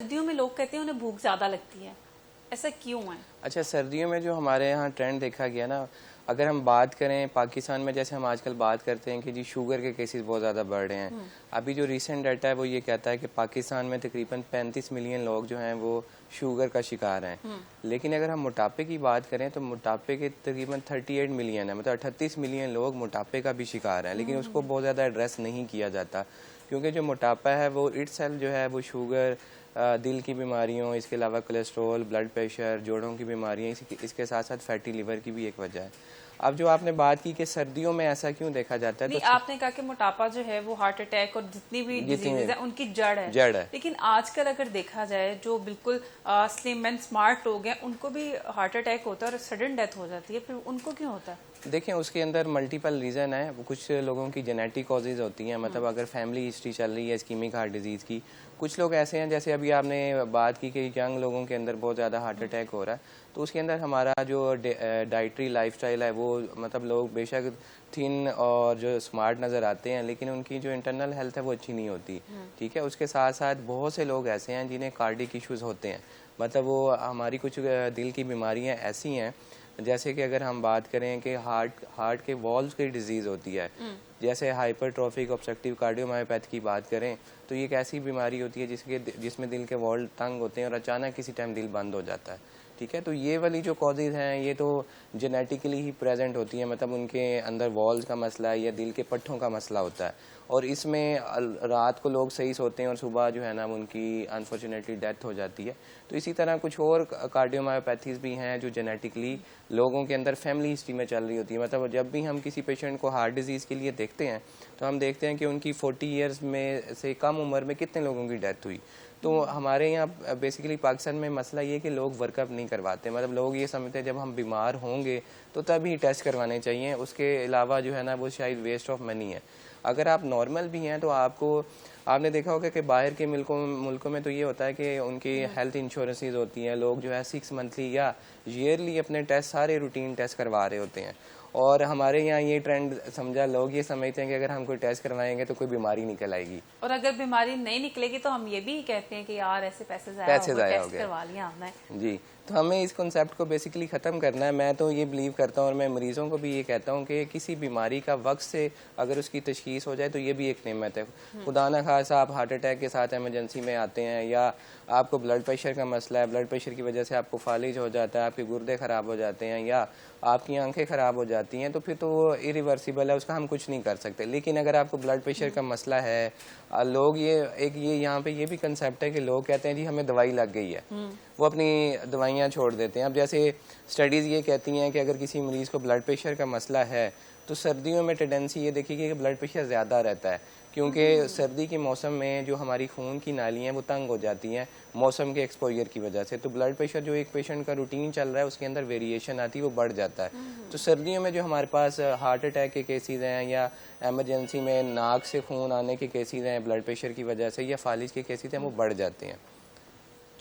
सर्दियों में लोग कहते हैं उन्हें भूख ज्यादा लगती है, ऐसा क्यों है? अच्छा, सर्दियों में जो हमारे यहाँ ट्रेंड देखा गया ना, अगर हम बात करें पाकिस्तान में, जैसे हम आजकल बात करते हैं कि जी शुगर के केसेस बहुत ज़्यादा बढ़ रहे हैं। अभी जो रीसेंट डाटा है वो ये कहता है कि पाकिस्तान में तकरीबन 35 मिलियन लोग जो हैं वो शुगर का शिकार हैं। लेकिन अगर हम मोटापे की बात करें तो मोटापे के तकरीबन 38 मिलियन है, मतलब 38 मिलियन लोग मोटापे का भी शिकार हैं, लेकिन उसको बहुत ज़्यादा एड्रेस नहीं किया जाता, क्योंकि जो मोटापा है वो इटसेल्फ जो है वो शुगर, दिल की बीमारियों, इसके अलावा कोलेस्ट्रॉल, ब्लड प्रेशर, जोड़ों की बीमारियाँ, इसके साथ साथ फैटी लिवर की भी एक वजह है। अब जो आपने बात की कि सर्दियों में ऐसा क्यों देखा जाता है, नहीं, तो आपने कहा कि मोटापा जो है वो हार्ट अटैक और जितनी भी डिजीजेज है उनकी जड़ है। जड़ है। लेकिन आजकल अगर देखा जाए जो बिल्कुल स्लिम एंड स्मार्ट लोग हैं उनको भी हार्ट अटैक होता है और सडन डेथ हो जाती है, फिर उनको क्यों होता है? देखिए, उसके अंदर मल्टीपल रीज़न है। कुछ लोगों की जेनेटिक कॉजेज़ होती हैं, मतलब अगर फैमिली हिस्ट्री चल रही है इस्कीमिक हार्ट डिजीज़ की। कुछ लोग ऐसे हैं, जैसे अभी आपने बात की कि यंग लोगों के अंदर बहुत ज़्यादा हार्ट अटैक हो रहा है, तो उसके अंदर हमारा जो डाइटरी लाइफस्टाइल है वो, मतलब लोग बेशक थिन और जो स्मार्ट नज़र आते हैं, लेकिन उनकी जो इंटरनल हेल्थ है वो अच्छी नहीं होती। ठीक है, उसके साथ साथ बहुत से लोग ऐसे हैं जिन्हें कार्डिक इश्यूज़ होते हैं, मतलब वो हमारी कुछ दिल की बीमारियाँ ऐसी हैं, जैसे कि अगर हम बात करें कि हार्ट के वॉल्व्स की डिजीज़ होती है, जैसे हाइपरट्रॉफिक ऑब्स्ट्रक्टिव कार्डियोमायोपैथी की बात करें, तो ये एक ऐसी बीमारी होती है जिसमें दिल के वॉल्व तंग होते हैं और अचानक किसी टाइम दिल बंद हो जाता है। ठीक है, तो ये वाली जो कॉजेज़ हैं ये तो जेनेटिकली ही प्रेजेंट होती हैं, मतलब उनके अंदर वॉल्व्स का मसला है या दिल के पट्ठों का मसला होता है, और इसमें रात को लोग सही सोते हैं और सुबह जो है ना उनकी अनफॉर्चुनेटली डेथ हो जाती है। तो इसी तरह कुछ और कार्डियोमायोपैथीज़ भी हैं जो जेनेटिकली लोगों के अंदर फैमिली हिस्ट्री में चल रही होती है। मतलब जब भी हम किसी पेशेंट को हार्ट डिजीज़ के लिए देखते हैं तो हम देखते हैं कि उनकी 40 ईयर्स में से कम उम्र में कितने लोगों की डेथ हुई। तो हमारे यहाँ बेसिकली पाकिस्तान में मसला ये है कि लोग वर्कअप नहीं करवाते, मतलब लोग ये समझते हैं जब हम बीमार होंगे तो तभी टेस्ट करवाने चाहिए, उसके अलावा जो है ना वो शायद वेस्ट ऑफ मनी है। अगर आप नॉर्मल भी हैं तो आपने देखा होगा कि बाहर के मुल्कों में तो ये होता है कि उनकी हेल्थ इंश्योरेंसेज होती हैं, लोग जो है 6 मंथली या ईयरली अपने टेस्ट सारे रूटीन टेस्ट करवा रहे होते हैं। और हमारे यहाँ ये ट्रेंड समझा, लोग ये समझते हैं कि अगर हम कोई टेस्ट करवाएंगे तो कोई बीमारी निकल आएगी, और अगर बीमारी नहीं निकलेगी तो हम ये भी कहते हैं कि यार ऐसे पैसे ज़ाया हो गए, करवा लिया हमने। जी, तो हमें इस कॉन्सेप्ट को बेसिकली ख़त्म करना है। मैं तो ये बिलीव करता हूँ और मैं मरीज़ों को भी ये कहता हूँ कि किसी बीमारी का वक्त से अगर उसकी तशखीस हो जाए तो ये भी एक नेमत है। खुदा न खासा आप हार्ट अटैक के साथ इमरजेंसी में आते हैं, या आपको ब्लड प्रेशर का मसला है, ब्लड प्रेशर की वजह से आपको फालिज हो जाता है, आपके गुर्दे ख़राब हो जाते हैं या आपकी आंखें ख़राब हो जाती हैं, तो फिर तो वो इरिवर्सिबल है, उसका हम कुछ नहीं कर सकते। लेकिन अगर आपको ब्लड प्रेशर का मसला है, लोग ये यहाँ पे ये भी कंसेप्ट है कि लोग कहते हैं जी हमें दवाई लग गई है, वो अपनी दवाइयाँ छोड़ देते हैं। अब जैसे स्टडीज़ ये कहती हैं कि अगर किसी मरीज़ को ब्लड प्रेशर का मसला है तो सर्दियों में टेंडेंसी ये देखिए कि ब्लड प्रेशर ज़्यादा रहता है, क्योंकि सर्दी के मौसम में जो हमारी खून की नालियाँ हैं वो तंग हो जाती हैं मौसम के एक्सपोजर की वजह से। तो ब्लड प्रेशर जो एक पेशेंट का रूटीन चल रहा है उसके अंदर वेरिएशन आती है, वो बढ़ जाता है। तो सर्दियों में जो हमारे पास हार्ट अटैक के केसेस हैं या एमरजेंसी में नाक से खून आने के केसेस हैं ब्लड प्रेशर की वजह से, या फालिज के केसेस हैं, वो बढ़ जाते हैं।